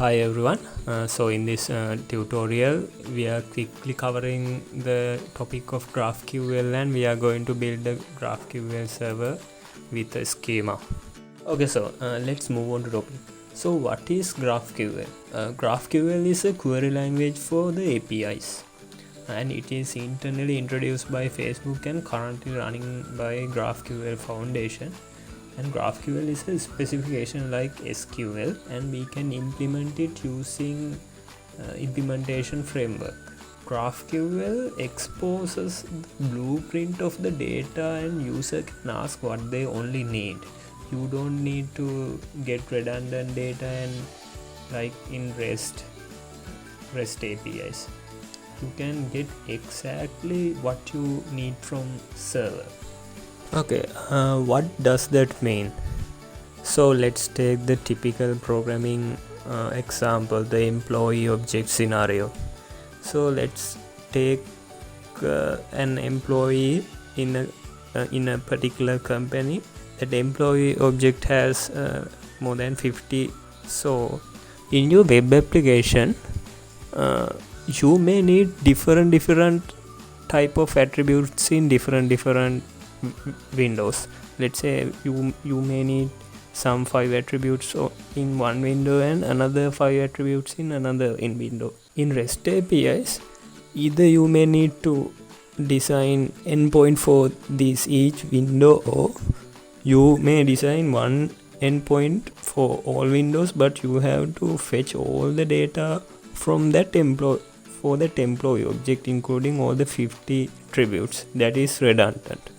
Hi everyone. So in this tutorial we are quickly covering the topic of GraphQL, and we are going to build a GraphQL server with a schema. Okay, so let's move on to topic. So what is GraphQL? GraphQL is a query language for the APIs, and it is internally introduced by Facebook and currently running by GraphQL Foundation. And GraphQL is a specification like SQL, and we can implement it using implementation framework. GraphQL exposes the blueprint of the data, and user can ask what they only need. You don't need to get redundant data and like in REST APIs. You can get exactly what you need from server. Okay, what does that mean? So let's take the typical programming example, the employee object scenario. So let's take an employee in a particular company. That employee object has more than 50. So in your web application, you may need different type of attributes in different windows. Let's say you may need some 5 attributes in one window and another 5 attributes in another window. In REST APIs, either you may need to design endpoint for this each window, or you may design one endpoint for all windows, but you have to fetch all the data from that employee object, including all the 50 attributes. That is redundant.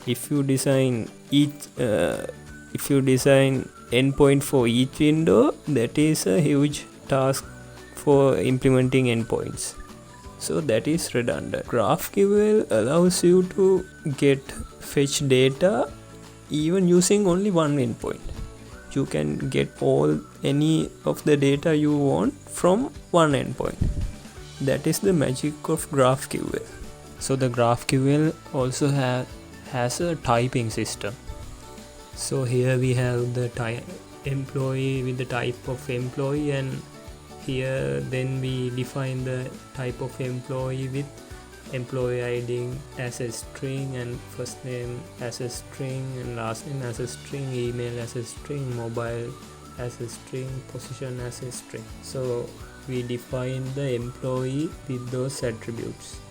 If you design endpoint for each window, that is a huge task for implementing endpoints. So that is redundant. GraphQL allows you to fetch data even using only one endpoint. You can get any of the data you want from one endpoint. That is the magic of GraphQL. So the GraphQL also has a typing system. So here we have the employee with the type of employee, and here then we define the type of employee with employee ID as a string, and first name as a string, and last name as a string, email as a string, mobile as a string, position as a string. So we define the employee with those attributes.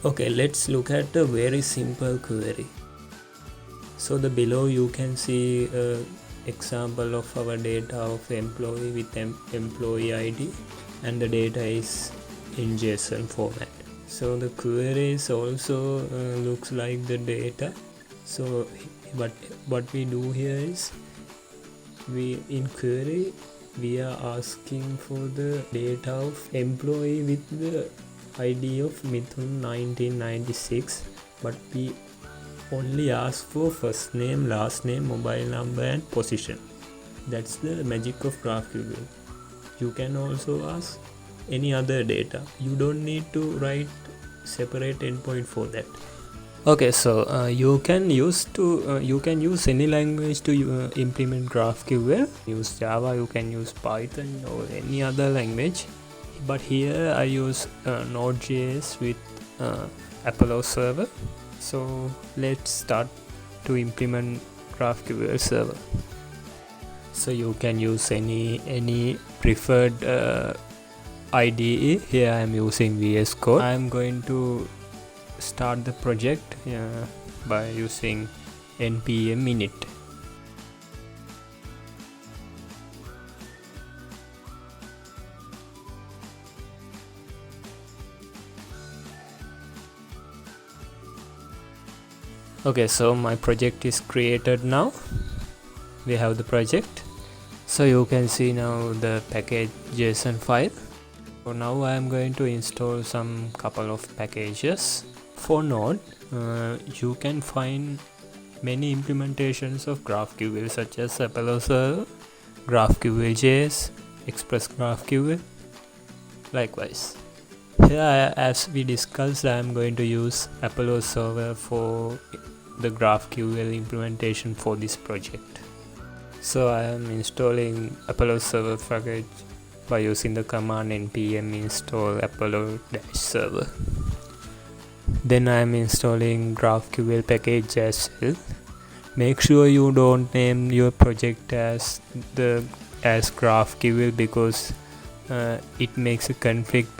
Okay, let's look at a very simple query. So below you can see an example of our data of employee with employee ID, and the data is in JSON format. So the queries also looks like the data. So what we do here is, in query we are asking for the data of employee with the ID of Mithun 1996, but we only ask for first name, last name, mobile number and position. That's the magic of GraphQL. You can also ask any other data. You don't need to write separate endpoint for that. Okay, so you can use any language to implement GraphQL. Use Java, you can use Python or any other language, but here I use Node.js with Apollo server. So let's start to implement GraphQL server. So you can use any preferred IDE. Here I am using VS Code. I am going to start the project by using npm init. Okay, so my project is created now. We have the project. So you can see now the package JSON file. So now I am going to install some couple of packages. For Node, you can find many implementations of GraphQL, such as Apollo Server, GraphQL.js, Express GraphQL. Likewise, here, as we discussed, I am going to use Apollo Server for the GraphQL implementation for this project. So I am installing Apollo Server package by using the command npm install apollo-server. Then I am installing GraphQL package as well. Make sure you don't name your project as GraphQL, because it makes a conflict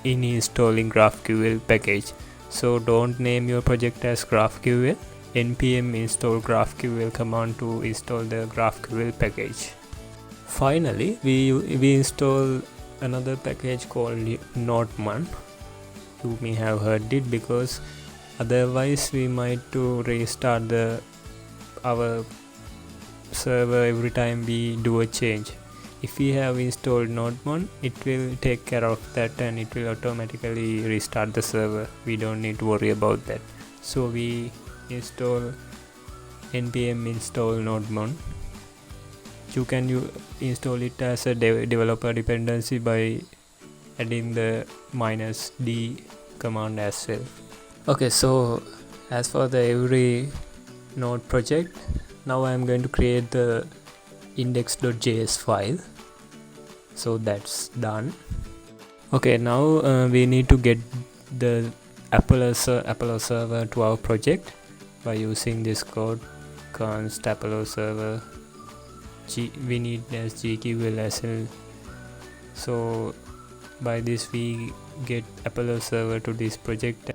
in installing GraphQL package. So don't name your project as GraphQL. npm install GraphQL command to install the GraphQL package. Finally, we install another package called Notman. You may have heard it, because otherwise we might to restart our server every time we do a change. If we have installed Notman, it will take care of that and it will automatically restart the server. We don't need to worry about that. So we install npm install Notman. You can install it as a developer dependency by adding the -d command as well. Okay, so as for the every node project, now I am going to create the index.js file. So that's done. Okay, now we need to get the Apollo server to our project by using this code const Apollo server. We need as GQL as well. So by this we get Apollo server to this project.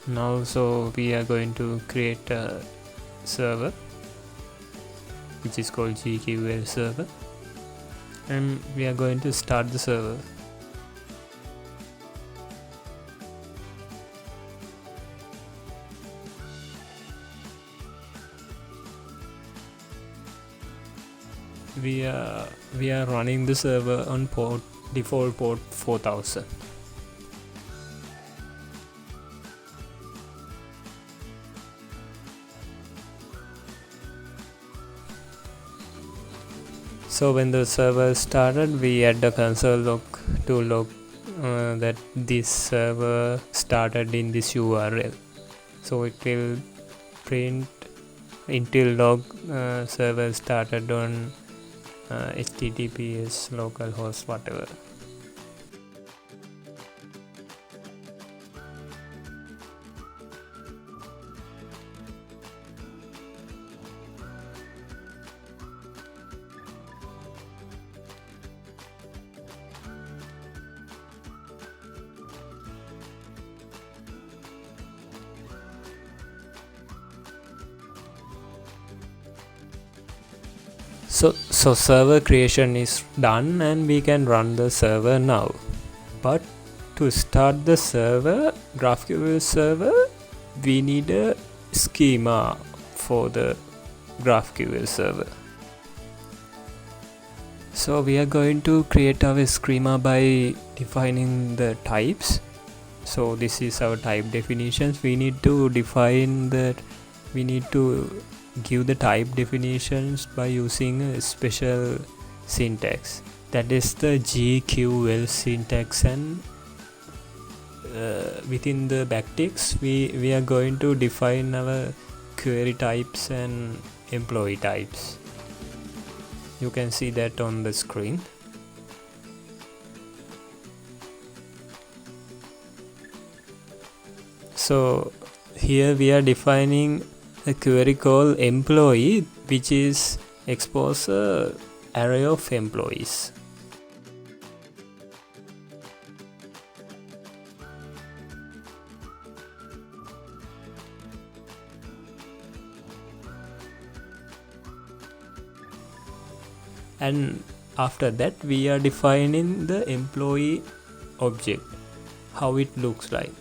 Now so we are going to create a server which is called GQL server, and we are going to start the server. We are running the server on default port 4000. So when the server started, we add the console log to log that this server started in this URL. So it will print until log server started on HTTPS localhost whatever. So server creation is done and we can run the server now. But to start the server, GraphQL server, we need a schema for the GraphQL server. So we are going to create our schema by defining the types. So this is our type definitions. We need to define that. We need to give the type definitions by using a special syntax, that is the GQL syntax, and within the backticks we are going to define our query types and employee types. You can see that on the screen. So here we are defining a query called employee, which is expose a array of employees. And after that we are defining the employee object, how it looks like.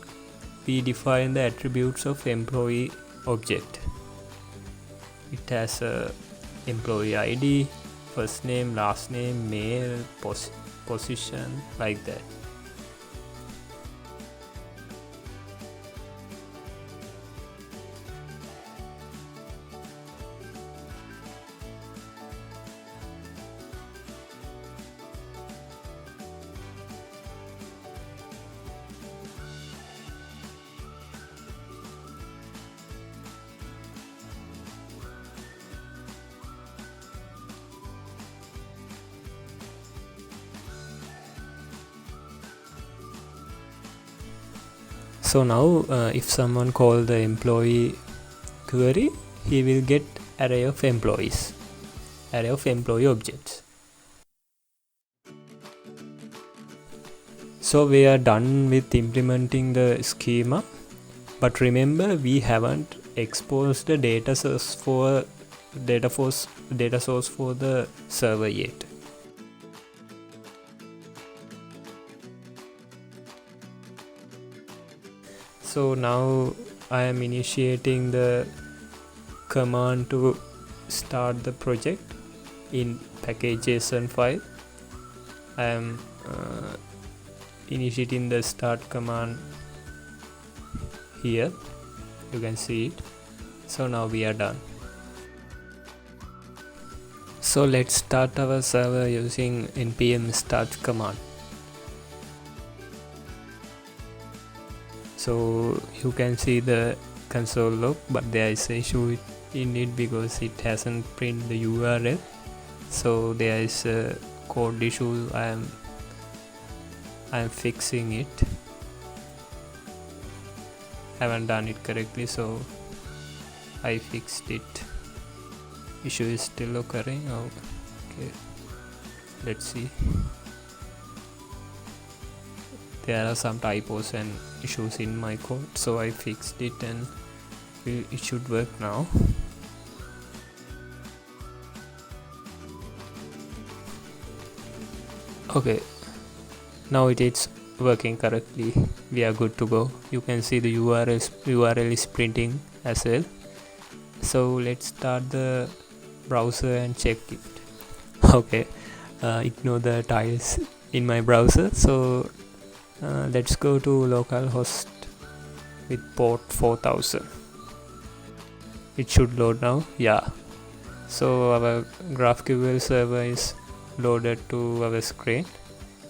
We define the attributes of employee object. It has a employee ID, first name, last name, male, position, like that. So now if someone call the employee query, he will get array of employees, array of employee objects. So we are done with implementing the schema, but remember we haven't exposed the data source for the server yet. So now I am initiating the command to start the project in package.json file. I am initiating the start command here, you can see it. So now we are done. So let's start our server using npm start command. So you can see the console log, but there is an issue in it because it hasn't printed the URL. So there is a code issue. I am fixing it. Haven't done it correctly, so I fixed it. Issue is still occurring. Oh, okay, let's see. There are some typos and issues in my code, so I fixed it and it should work now. Okay, now it is working correctly. We are good to go. You can see the URL is printing as well. So let's start the browser and check it. Okay, ignore the tiles in my browser. So let's go to localhost with port 4000. It should load now. Yeah, so our GraphQL server is loaded to our screen.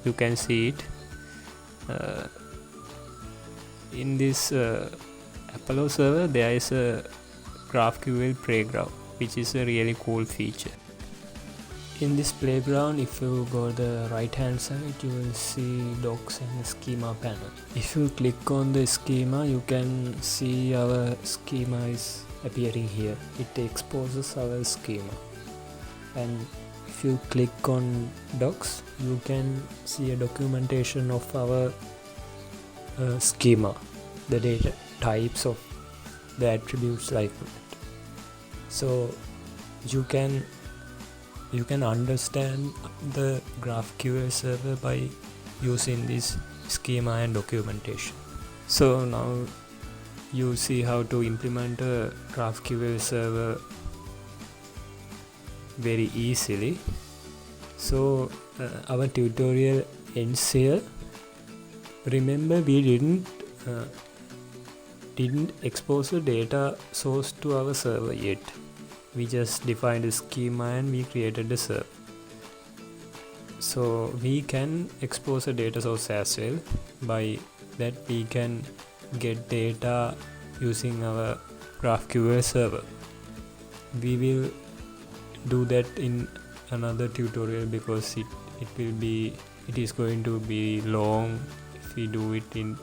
You can see it. In this Apollo server there is a GraphQL playground, which is a really cool feature. In this playground, if you go the right hand side, you will see docs and schema panel. If you click on the schema, you can see our schema is appearing here. It exposes our schema. And if you click on docs, you can see a documentation of our schema, the data types of the attributes like that. So you can understand the GraphQL server by using this schema and documentation. So now you see how to implement a GraphQL server very easily. So our tutorial ends here. Remember, we didn't expose the data source to our server yet. We just defined a schema and we created the server. So we can expose a data source as well. By that we can get data using our GraphQL server. We will do that in another tutorial because it is going to be long if we do it in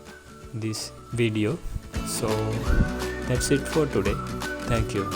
this video. So that's it for today. Thank you.